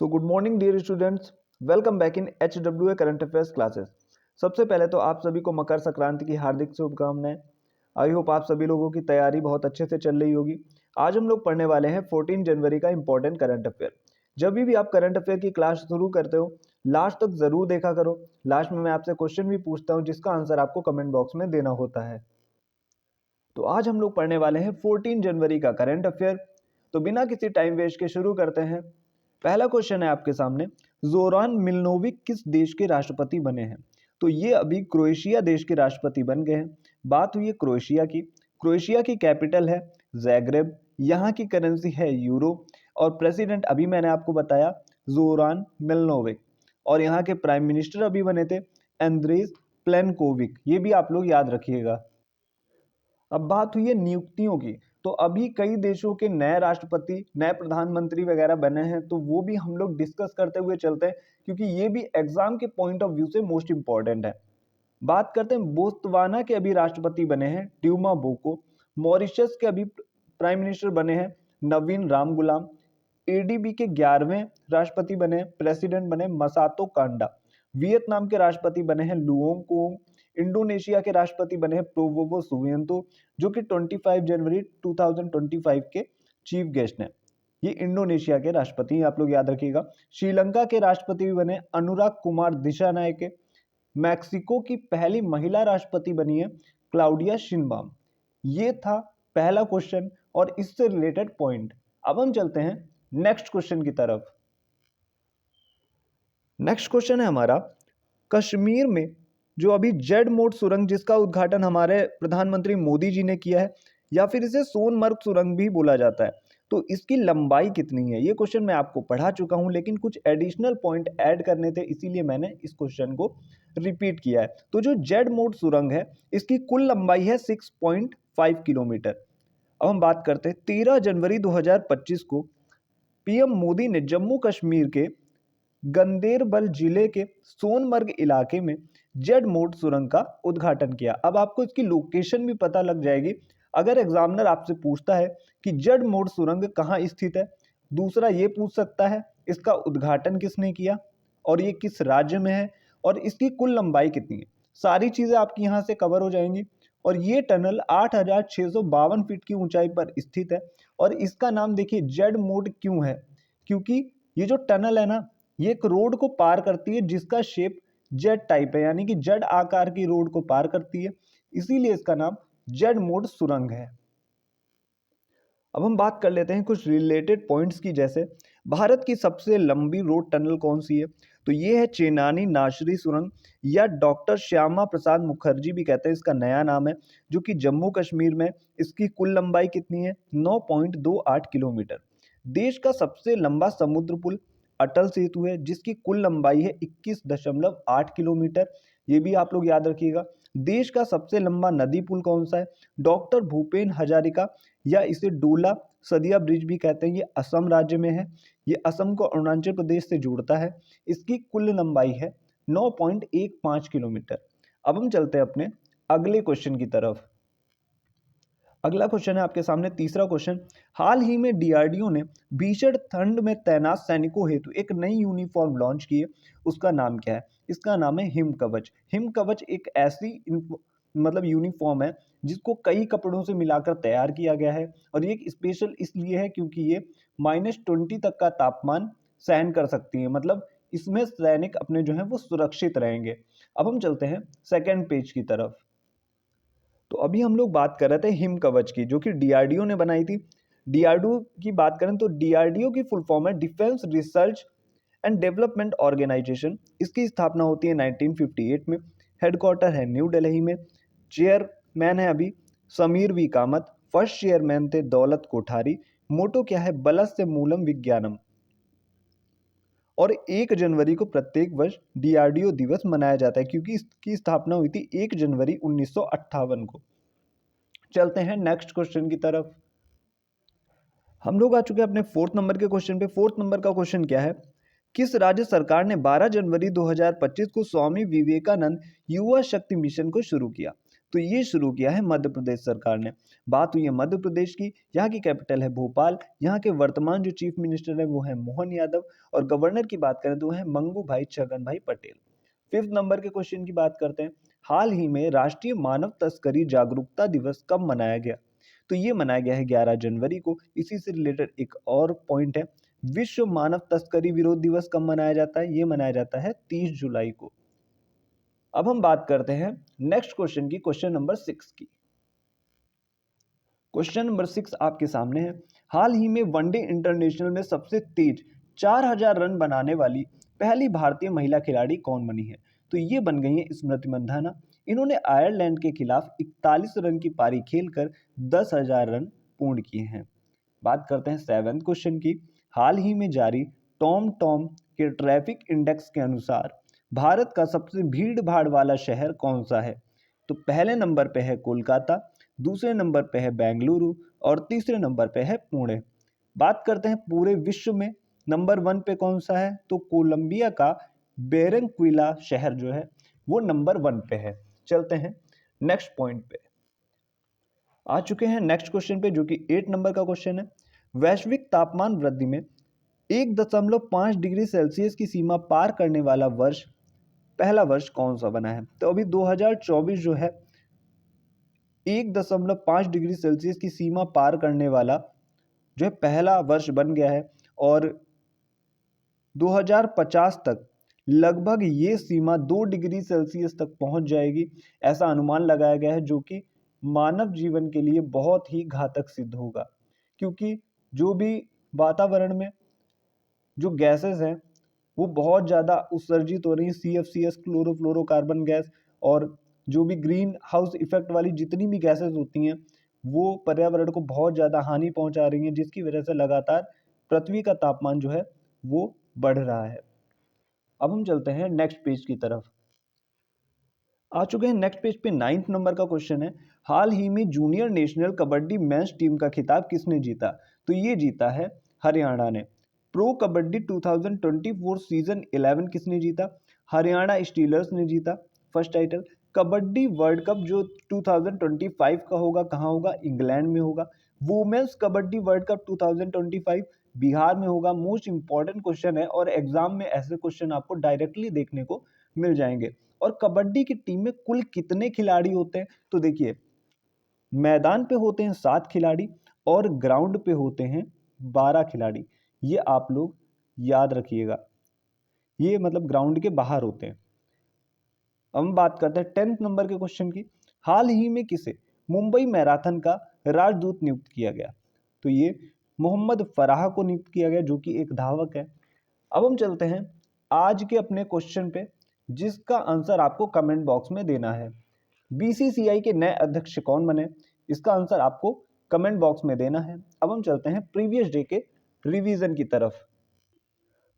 Good morning dear students, welcome back in HWA current affairs classes. सबसे पहले तो आप सभी को मकर संक्रांति की हार्दिक शुभकामनाएं। आई होप आप सभी लोगों की तैयारी बहुत अच्छे से चल रही होगी। आज हम लोग पढ़ने वाले हैं 14 जनवरी का इंपॉर्टेंट करंट अफेयर। जब भी आप करंट अफेयर की क्लास शुरू करते हो, लास्ट तक जरूर देखा करो। लास्ट में मैं आपसे क्वेश्चन भी पूछता हूँ जिसका आंसर आपको कमेंट बॉक्स में देना होता है। तो आज हम लोग पढ़ने वाले हैं 14 जनवरी का करंट अफेयर। तो बिना किसी टाइम वेस्ट के शुरू करते हैं। पहला क्वेश्चन है आपके सामने, जोरान मिलनोविक किस देश के राष्ट्रपति बने हैं? तो ये अभी क्रोएशिया देश के राष्ट्रपति बन गए हैं। बात हुई है क्रोएशिया की। क्रोएशिया की कैपिटल है ज़ैग्रेब, यहाँ की करेंसी है यूरो, और प्रेसिडेंट अभी मैंने आपको बताया जोरान मिलनोविक, और यहाँ के प्राइम मिनिस्टर अभी बने थे एंड्रेस प्लेनकोविक। ये भी आप लोग याद रखिएगा। अब बात हुई है नियुक्तियों की। तो अभी कई देशों के नए राष्ट्रपति, नए प्रधानमंत्री वगैरह बने हैं, तो वो भी हम लोग डिस्कस करते हुए चलते हैं, क्योंकि ये भी एग्जाम के पॉइंट ऑफ व्यू से मोस्ट इंपॉर्टेंट है। बात करते हैं बोत्सवाना के अभी राष्ट्रपति बने हैं ट्यूमा बोको। मॉरिशस के अभी प्राइम मिनिस्टर बने हैं नवीन रामगुलाम। एडीबी के 11वें राष्ट्रपति बने हैं, प्रेसिडेंट बने मसातो कांडा। वियतनाम के राष्ट्रपति बने हैं लुओंग कोंग। इंडोनेशिया के राष्ट्रपति बने हैं प्रोवोवो सुबियांतो, जो कि 25 जनवरी 2025 के चीफ गेस्ट हैं। ये इंडोनेशिया के राष्ट्रपति, आप लोग याद रखिएगा। श्रीलंका के राष्ट्रपति भी बने अनुराग कुमार दिशानायके। मैक्सिको की पहली महिला राष्ट्रपति बनी है क्लाउडिया शिनबाम। ये था पहला क्वेश्चन और इससे रिलेटेड पॉइंट। अब हम चलते हैं नेक्स्ट क्वेश्चन की तरफ। नेक्स्ट क्वेश्चन है हमारा, कश्मीर में जो अभी जेड मोड सुरंग जिसका उद्घाटन हमारे प्रधानमंत्री मोदी जी ने किया है, या फिर इसे सोनमर्ग सुरंग भी बोला जाता है, तो इसकी लंबाई कितनी है? ये क्वेश्चन मैं आपको पढ़ा चुका हूं, लेकिन कुछ एडिशनल पॉइंट ऐड करने थे, इसीलिए मैंने इस क्वेश्चन को रिपीट किया है। तो जो जेड मोड सुरंग है, इसकी कुल लंबाई है 6.5 किलोमीटर। अब हम बात करते हैं 13 जनवरी 2025 को पीएम मोदी ने जम्मू कश्मीर के गंदेरबल जिले के सोनमर्ग इलाके में जेड मोड सुरंग का उद्घाटन किया। अब आपको इसकी लोकेशन भी पता लग जाएगी अगर एग्जामिनर आपसे पूछता है कि जेड मोड सुरंग कहाँ स्थित है। दूसरा ये पूछ सकता है इसका उद्घाटन किसने किया और ये किस राज्य में है और इसकी कुल लंबाई कितनी है। सारी चीजें आपकी यहाँ से कवर हो जाएंगी। और ये टनल 8,652 फीट की ऊंचाई पर स्थित है। और इसका नाम देखिए जेड मोड क्यों है, क्योंकि ये जो टनल है ना, ये एक रोड को पार करती है जिसका शेप जेड टाइप है, यानी कि जेड आकार की रोड को पार करती है, इसीलिए इसका नाम जेड मोड सुरंग है। अब हम बात कर लेते हैं कुछ रिलेटेड पॉइंट्स की, जैसे भारत की सबसे लंबी रोड टनल कौन सी है? तो ये है चेनानी नाशरी सुरंग, या डॉक्टर श्यामा प्रसाद मुखर्जी भी कहते हैं, इसका नया नाम है, जो कि जम्मू कश्मीर में। इसकी कुल लंबाई कितनी है? 9.28 किलोमीटर। देश का सबसे लंबा समुद्र पुल अटल सेतु है, जिसकी कुल लंबाई है 21.8 किलोमीटर। ये भी आप लोग याद रखिएगा। देश का सबसे लंबा नदी पुल कौन सा है? डॉक्टर भूपेन हजारिका, या इसे डोला सदिया ब्रिज भी कहते हैं। ये असम राज्य में है, ये असम को अरुणाचल प्रदेश से जोड़ता है। इसकी कुल लंबाई है 9.15 किलोमीटर। अब हम चलते हैं अपने अगले क्वेश्चन की तरफ। अगला क्वेश्चन है आपके सामने, तीसरा क्वेश्चन। हाल ही में डीआरडीओ ने भीषण ठंड में तैनात सैनिकों हेतु एक नई यूनिफॉर्म लॉन्च की है। उसका नाम क्या है? इसका नाम है हिम कवच। हिम कवच एक ऐसी मतलब यूनिफॉर्म है जिसको कई कपड़ों से मिलाकर तैयार किया गया है, और ये स्पेशल इसलिए है क्योंकि ये -20 तक का तापमान सहन कर सकती है। मतलब इसमें सैनिक अपने जो है वो सुरक्षित रहेंगे। अब हम चलते हैं सेकेंड पेज की तरफ। तो अभी हम लोग बात कर रहे थे हिम कवच की, जो कि डीआरडीओ ने बनाई थी। डीआरडीओ की बात करें तो डीआरडीओ की फुल फॉर्म है defence research and development organisation. इसकी स्थापना होती है 1958 में। हेडक्वार्टर है न्यू दिल्ली में। चेयरमैन है अभी Sameer V Kamat. First chairman थे दौलत कोठारी। मोटो क्या है? बलस्य मूलम विज्ञानम। और 1 जनवरी को प्रत्येक वर्ष डीआरडीओ दिवस मनाया जाता है, क्योंकि इसकी स्थापना हुई थी 1 जनवरी 1958 को। चलते हैं नेक्स्ट क्वेश्चन की तरफ। हम लोग आ चुके हैं अपने फोर्थ नंबर के क्वेश्चन पे। फोर्थ नंबर का क्वेश्चन क्या है? किस राज्य सरकार ने 12 जनवरी 2025 को स्वामी विवेकानंद युवा शक्ति मिशन को शुरू किया? तो ये शुरू किया है मध्य प्रदेश सरकार ने। बात हुई है मध्य प्रदेश की, यहाँ की कैपिटल है भोपाल, यहाँ के वर्तमान जो चीफ मिनिस्टर है वो है मोहन यादव, और गवर्नर की बात करें तो वो है मंगू भाई छगन भाई पटेल। 5th नंबर के क्वेश्चन की बात करते हैं। हाल ही में राष्ट्रीय मानव तस्करी जागरूकता दिवस कब मनाया गया? तो ये मनाया गया है 11 जनवरी को। इसी से रिलेटेड एक और पॉइंट है, विश्व मानव तस्करी विरोध दिवस कब मनाया जाता है? ये मनाया जाता है 30 जुलाई को। अब हम बात करते हैं नेक्स्ट क्वेश्चन की, क्वेश्चन नंबर 6 की। क्वेश्चन नंबर 6 आपके सामने है। हाल ही में वनडे इंटरनेशनल में सबसे तेज 4000 रन बनाने वाली पहली भारतीय महिला खिलाड़ी कौन बनी है? तो ये बन गई है स्मृति मंधाना। इन्होंने आयरलैंड के खिलाफ 41 रन की पारी खेलकर 10,000 रन पूर्ण किए हैं। बात करते हैं 7th क्वेश्चन की। हाल ही में जारी टॉम टॉम के ट्रैफिक इंडेक्स के अनुसार भारत का सबसे भीड़ भाड़ वाला शहर कौन सा है? तो पहले नंबर पे है कोलकाता, दूसरे नंबर पे है बेंगलुरु, और तीसरे नंबर पे है पुणे। बात करते हैं पूरे विश्व में नंबर 1 पे कौन सा है? तो कोलंबिया का बेरंक्विला शहर जो है वो नंबर 1 पे है। चलते हैं नेक्स्ट पॉइंट पे। आ चुके हैं नेक्स्ट क्वेश्चन पे, जो कि 8 नंबर का क्वेश्चन है। वैश्विक तापमान वृद्धि में 1.5 डिग्री सेल्सियस की सीमा पार करने वाला वर्ष, पहला वर्ष कौन सा बना है? तो अभी 2024 जो है 1.5 डिग्री सेल्सियस की सीमा पार करने वाला जो है पहला वर्ष बन गया है, और 2050 तक लगभग ये सीमा 2 डिग्री सेल्सियस तक पहुंच जाएगी, ऐसा अनुमान लगाया गया है, जो कि मानव जीवन के लिए बहुत ही घातक सिद्ध होगा। क्योंकि जो भी वातावरण में जो गैसेस हैं वो बहुत ज़्यादा उत्सर्जित हो रही हैं, CFCs क्लोरोफ्लोरोकार्बन गैस, और जो भी ग्रीन हाउस इफेक्ट वाली जितनी भी गैसेस होती हैं वो पर्यावरण को बहुत ज़्यादा हानि पहुंचा रही हैं, जिसकी वजह से लगातार पृथ्वी का तापमान जो है वो बढ़ रहा है। अब हम चलते हैं नेक्स्ट पेज की तरफ। आ चुके हैं नेक्स्ट पेज पे। 9th नंबर का क्वेश्चन है। हाल ही में junior national kabaddi men's team का खिताब किसने जीता? तो ये जीता है हरियाणा ने। प्रो कबड्डी 2024 सीजन 11 किसने जीता? हरियाणा स्टीलर्स ने जीता first title. Kabaddi world cup जो 2025 का होगा, कहाँ होगा? इंग्लैंड में होगा। Women's kabaddi world cup 2025 Bihar में होगा। मोस्ट इंपॉर्टेंट क्वेश्चन है, और एग्जाम में ऐसे क्वेश्चन आपको डायरेक्टली देखने को मिल जाएंगे। और कबड्डी की टीम में कुल कितने खिलाड़ी होते हैं? तो देखिए, मैदान पे होते हैं 7 खिलाड़ी, और ग्राउंड पे होते हैं 12 खिलाड़ी। ये आप लोग याद रखिएगा, ये मतलब ग्राउंड के बाहर होते हैं। हम बात करते हैं 10th नंबर के क्वेश्चन की। हाल ही में किसे मुंबई मैराथन का राजदूत नियुक्त किया गया? तो ये मोहम्मद फराह को नियुक्त किया गया, जो कि एक धावक है। अब हम चलते हैं आज के अपने क्वेश्चन पे, जिसका आंसर आपको कमेंट बॉक्स में देना है। बीसीसीआई के नए अध्यक्ष कौन बने? इसका आंसर आपको कमेंट बॉक्स में देना है। अब हम चलते हैं प्रीवियस डे के रिवीजन की तरफ।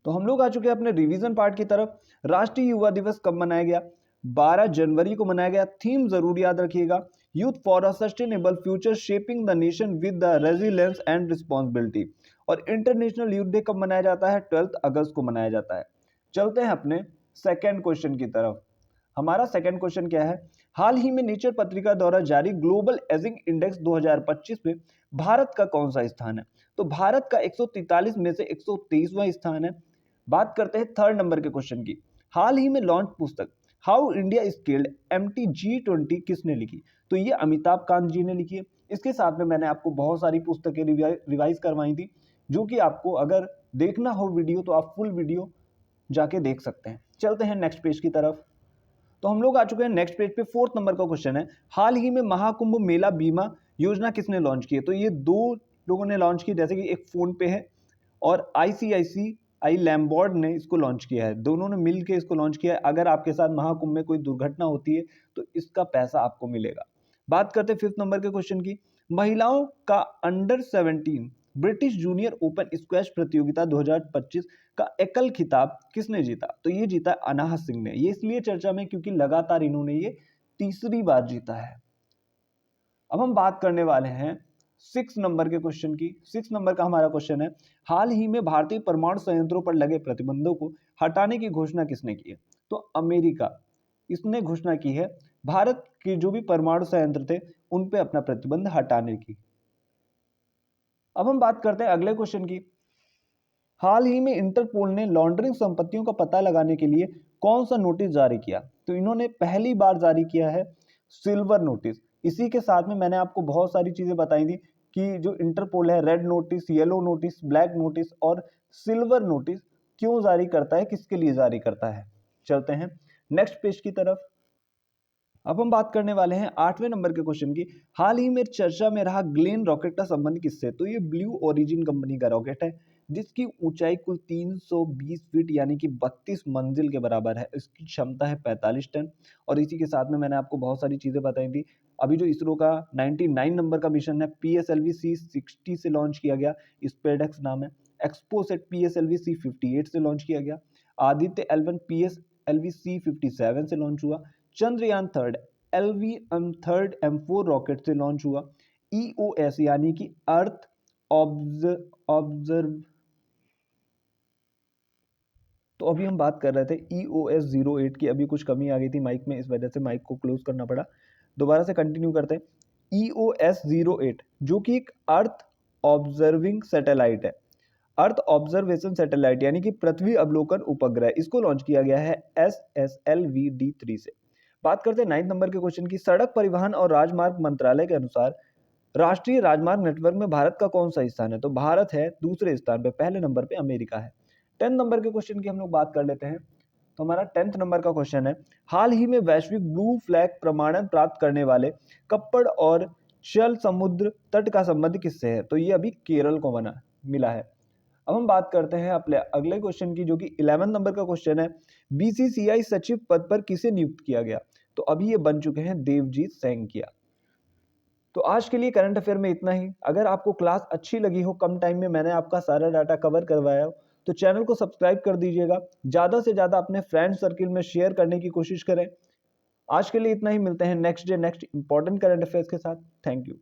तो हम लोग आ चुके हैं अपने रिवीजन पार्ट की तरफ। राष्ट्रीय युवा दिवस कब मनाया गया? 12 जनवरी को मनाया गया। थीम जरूर याद रखिएगा, youth for a sustainable future shaping the nation with the resilience and responsibility. और इंटरनेशनल यूथ डे कब मनाया जाता है? 12 अगस्त को मनाया जाता है। चलते हैं अपने सेकेंड क्वेश्चन की तरफ। हमारा सेकेंड क्वेश्चन क्या है? हाल ही में नेचर पत्रिका द्वारा जारी ग्लोबल एजिंग इंडेक्स 2025 में भारत का कौन सा स्थान है? तो भारत का 143 में से 123वां स्थान है। बात करते हैं थर्ड नंबर के क्वेश्चन की। हाल ही में लॉन्च पुस्तक हाउ इंडिया स्केल्ड MTG20 किसने लिखी? तो ये अमिताभ कांत जी ने लिखी है। इसके साथ में मैंने आपको बहुत सारी पुस्तकें रिवाइज करवाई थी, जो कि आपको अगर देखना हो वीडियो तो आप फुल वीडियो जाके देख सकते हैं। चलते हैं नेक्स्ट पेज की तरफ। तो हम लोग आ चुके हैं नेक्स्ट पेज पे। 4th नंबर का क्वेश्चन है। हाल ही में महाकुंभ मेला बीमा योजना किसने लॉन्च की है? तो ये दो लोगों ने लॉन्च की, जैसे कि एक फोन पे है और ICICI लैम्बॉर्ड ने इसको लॉन्च किया है। दोनों ने मिल के इसको लॉन्च किया है। अगर आपके साथ महाकुंभ में कोई दुर्घटना होती है तो इसका पैसा आपको मिलेगा। बात करते हैं 5th नंबर के क्वेश्चन की। महिलाओं का under 17 British junior open squash प्रतियोगिता 2025 का एकल खिताब किसने जीता? तो ये जीता अनाहत सिंह ने। ये इसलिए चर्चा में क्योंकि लगातार इन्होंने ये तीसरी बार जीता है। अब हम बात करने वाले हैं 6 नंबर के क्वेश्चन की। 6 नंबर का हमारा क्वेश्चन है। हाल ही में भारतीय परमाणु संयंत्रों पर लगे प्रतिबंधों को हटाने की घोषणा किसने की है? तो अमेरिका, इसने घोषणा की है भारत के जो भी परमाणु संयंत्र थे उन पे अपना प्रतिबंध हटाने की। अब हम बात करते हैं अगले क्वेश्चन की। हाल ही में इंटरपोल ने लॉन्ड्रिंग संपत्तियों का पता लगाने के लिए कौन सा नोटिस जारी किया? तो इन्होंने पहली बार जारी किया है सिल्वर नोटिस। इसी के साथ में मैंने आपको बहुत सारी चीजें बताई थी कि जो इंटरपोल है red notice, yellow notice, black notice और सिल्वर नोटिस क्यों जारी करता है, किसके लिए जारी करता है। चलते हैं नेक्स्ट पेज की तरफ। अब हम बात करने वाले हैं 8वें नंबर के क्वेश्चन की। हाल ही में चर्चा में रहा ग्लेन रॉकेट का संबंध किससे? तो ये ब्लू ओरिजिन कंपनी का रॉकेट है जिसकी ऊंचाई कुल 320 फीट यानी कि 32 मंजिल के बराबर है। इसकी क्षमता है 45 टन। और इसी के साथ में मैंने आपको बहुत सारी चीजें बताई थी। अभी जो इसरो का 99 नंबर का मिशन है PSLV C60 से लॉन्च किया गया, स्पेडएक्स नाम है। एक्सपोसेट PSLV C58 से लॉन्च किया गया। आदित्य L1 PSLV C57 से लॉन्च हुआ। Chandrayaan third LV third M4 rocket से लॉन्च हुआ। EOS यानी कि अर्थ ऑब्जर्व, तो अभी हम बात कर रहे थे EOS 08 की। अभी कुछ कमी आ गई थी माइक में, इस वजह से माइक को क्लोज करना पड़ा। दोबारा से कंटिन्यू करते हैं। EOS 08 जो कि एक अर्थ ऑब्जर्विंग सैटेलाइट है, अर्थ ऑब्जर्वेशन सैटेलाइट यानी कि पृथ्वी अवलोकन उपग्रह, इसको लॉन्च किया गया है SSLV-D3 से। बात करते हैं 9 नंबर के क्वेश्चन की। सड़क परिवहन और राजमार्ग मंत्रालय के अनुसार राष्ट्रीय राजमार्ग नेटवर्क में भारत का कौन सा स्थान है? तो भारत है दूसरे स्थान पे, पहले नंबर पे अमेरिका है। 10 नंबर के क्वेश्चन की हम लोग बात कर लेते हैं। तो हमारा 10th नंबर का क्वेश्चन है, हाल ही में वैश्विक ब्लू फ्लैग प्रमाणन प्राप्त करने वाले कप्पड़ और शल समुद्र तट का संबंध किससे है? तो ये अभी केरल को मिला है। अब हम बात करते हैं अपने अगले क्वेश्चन की जो कि 11 नंबर का क्वेश्चन है। BCCI सचिव पद पर किसे नियुक्त किया गया? तो अभी ये बन चुके हैं देवजीत सैंकिया। तो आज के लिए करंट अफेयर में इतना ही। अगर आपको क्लास अच्छी लगी हो, कम टाइम में मैंने आपका सारा डाटा कवर करवाया हो, तो चैनल को सब्सक्राइब कर दीजिएगा। ज़्यादा से ज़्यादा अपने फ्रेंड सर्किल में शेयर करने की कोशिश करें। आज के लिए इतना ही, मिलते हैं next day next important current affairs के साथ। Thank you.